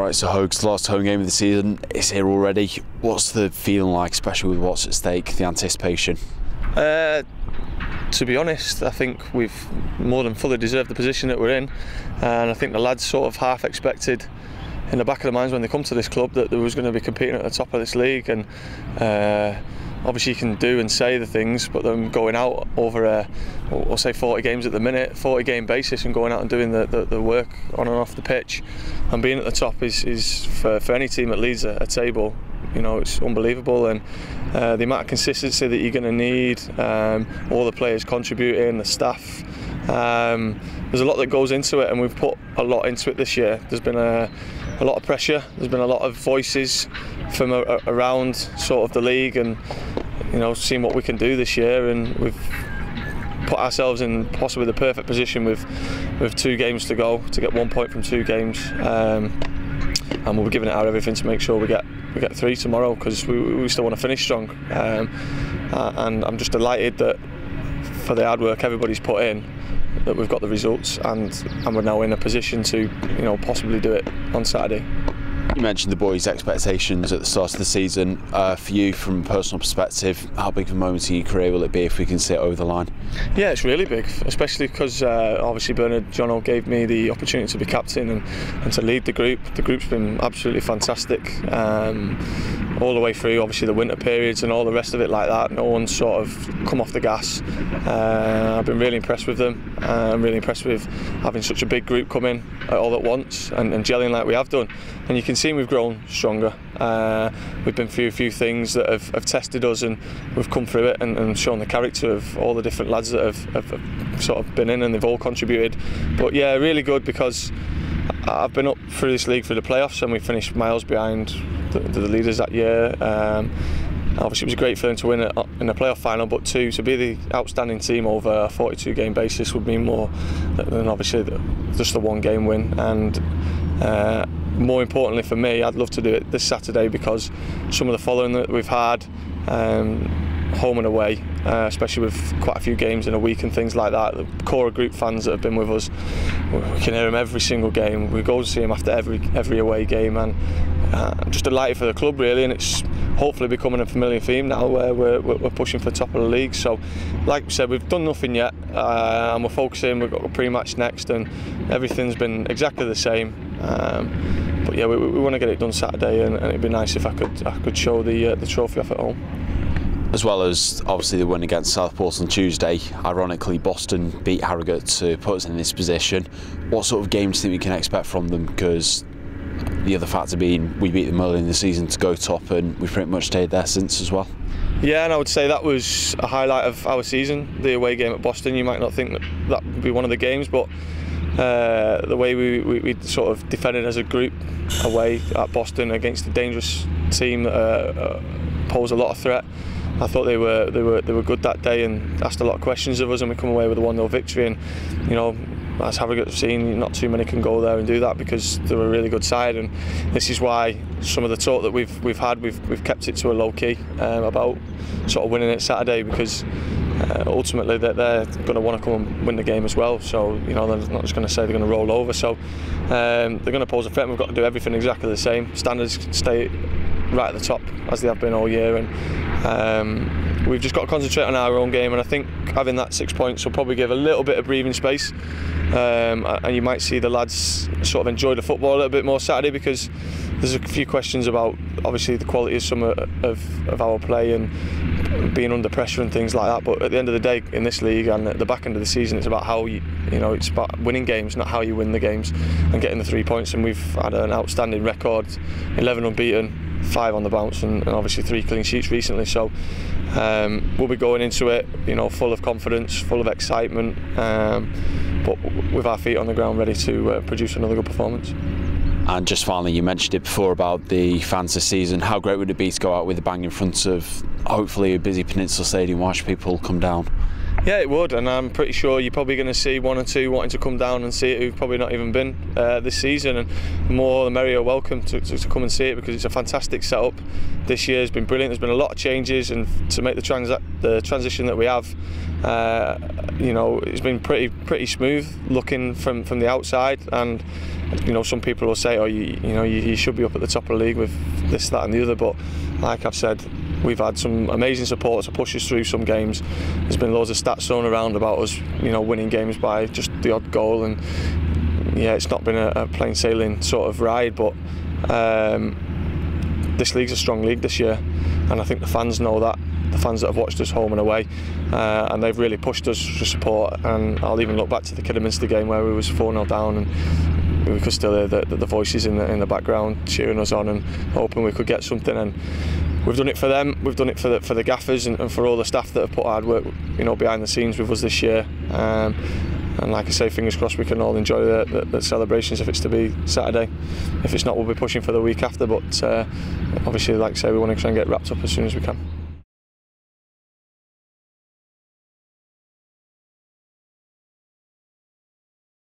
Right, so Hogs, last home game of the season is here already. What's the feeling like, especially with what's at stake, the anticipation? To be honest, I think we've more than fully deserved the position that we're in, and I think the lads sort of half expected in the back of their minds when they come to this club that they was going to be competing at the top of this league, and obviously you can do and say the things, but them going out over we'll say 40 games at the minute, 40 game basis, and going out and doing the work on and off the pitch and being at the top is for any team that leads a table, you know, it's unbelievable. And the amount of consistency that you're going to need, all the players contributing, the staff, there's a lot that goes into it, and we've put a lot into it this year. There's been a lot of pressure, there's been a lot of voices from around sort of the league, and you know, seeing what we can do this year, and we've put ourselves in possibly the perfect position with 2 games to go to get 1 point from 2 games, and we'll be giving it our everything to make sure we get 3 tomorrow, because we still want to finish strong, and I'm just delighted that for the hard work everybody's put in, that we've got the results, and we're now in a position to, you know, possibly do it on Saturday. You mentioned the boys' expectations at the start of the season. For you, from a personal perspective, how big of a moment in your career will it be if we can see it over the line? Yeah, it's really big, especially because obviously Bernard Jono gave me the opportunity to be captain and to lead the group. The group's been absolutely fantastic all the way through, obviously the winter periods and all the rest of it like that. No one's sort of come off the gas. I've been really impressed with them. I'm really impressed with having such a big group come in all at once and gelling like we have done. And you can see we've grown stronger. We've been through a few things that have tested us, and we've come through it and shown the character of all the different lads that have sort of been in, and they've all contributed. But yeah, really good, because I've been up through this league through the playoffs, and we finished miles behind the leaders that year. Obviously it was a great feeling to win it in a playoff final, but to be the outstanding team over a 42 game basis would mean more than obviously just the 1 game win. And more importantly for me, I'd love to do it this Saturday, because some of the following that we've had, home and away, especially with quite a few games in a week and things like that, the core group fans that have been with us, we can hear them every single game. We go to see them after every away game, and I'm just delighted for the club really, and it's hopefully becoming a familiar theme now where we're pushing for the top of the league. So like we said, we've done nothing yet, and we're focusing. We've got a pre-match next, and everything's been exactly the same. But yeah, we want to get it done Saturday, and it'd be nice if I could show the trophy off at home. As well as obviously the win against Southport on Tuesday, ironically Boston beat Harrogate to put us in this position. What sort of games do you think we can expect from them? Because the other factor being we beat them early in the season to go top, and we've pretty much stayed there since as well. Yeah, and I would say that was a highlight of our season, the away game at Boston. You might not think that would be one of the games, but the way we sort of defended as a group away at Boston against a dangerous team that posed a lot of threat. I thought they were good that day and asked a lot of questions of us, and we come away with a 1-0 victory. And you know, as Harrogate have seen, not too many can go there and do that, because they're a really good side. And this is why some of the talk that we've had, we've kept it to a low key about sort of winning it Saturday, because ultimately they're going to want to come and win the game as well. So you know, they're not just going to say they're going to roll over. So they're going to pose a threat, and we've got to do everything exactly the same. Standards stay right at the top as they have been all year, and we've just got to concentrate on our own game. And I think having that 6 points will probably give a little bit of breathing space, and you might see the lads sort of enjoy the football a little bit more Saturday, because there's a few questions about obviously the quality of some of our play and being under pressure and things like that. But at the end of the day, in this league and at the back end of the season, it's about how you know, it's about winning games, not how you win the games, and getting the 3 points. And we've had an outstanding record, 11 unbeaten, 5 on the bounce, and obviously 3 clean sheets recently. So we'll be going into it, you know, full of confidence, full of excitement, but with our feet on the ground, ready to produce another good performance. And just finally, you mentioned it before about the fans this season. How great would it be to go out with a bang in front of hopefully a busy Peninsula Stadium, watch people come down? Yeah, it would, and I'm pretty sure you're probably going to see 1 or 2 wanting to come down and see it who've probably not even been this season, and the more the merrier welcome to come and see it, because it's a fantastic setup. This year has been brilliant. There's been a lot of changes, and to make the transition that we have, you know, it's been pretty smooth looking from the outside, and you know, some people will say, oh, you should be up at the top of the league with this, that and the other, but like I've said, we've had some amazing support to push us through some games. There's been loads of stats thrown around about us, you know, winning games by just the odd goal, and yeah, it's not been a plain sailing sort of ride, but this league's a strong league this year, and I think the fans know that. The fans that have watched us home and away, and they've really pushed us for support. And I'll even look back to the Kidderminster game where we was 4-0 down, and we could still hear the voices in the background cheering us on and hoping we could get something. And we've done it for them, we've done it for the gaffers and for all the staff that have put hard work, you know, behind the scenes with us this year. And like I say, fingers crossed we can all enjoy the celebrations if it's to be Saturday. If it's not, we'll be pushing for the week after, but obviously, like I say, we want to try and get wrapped up as soon as we can.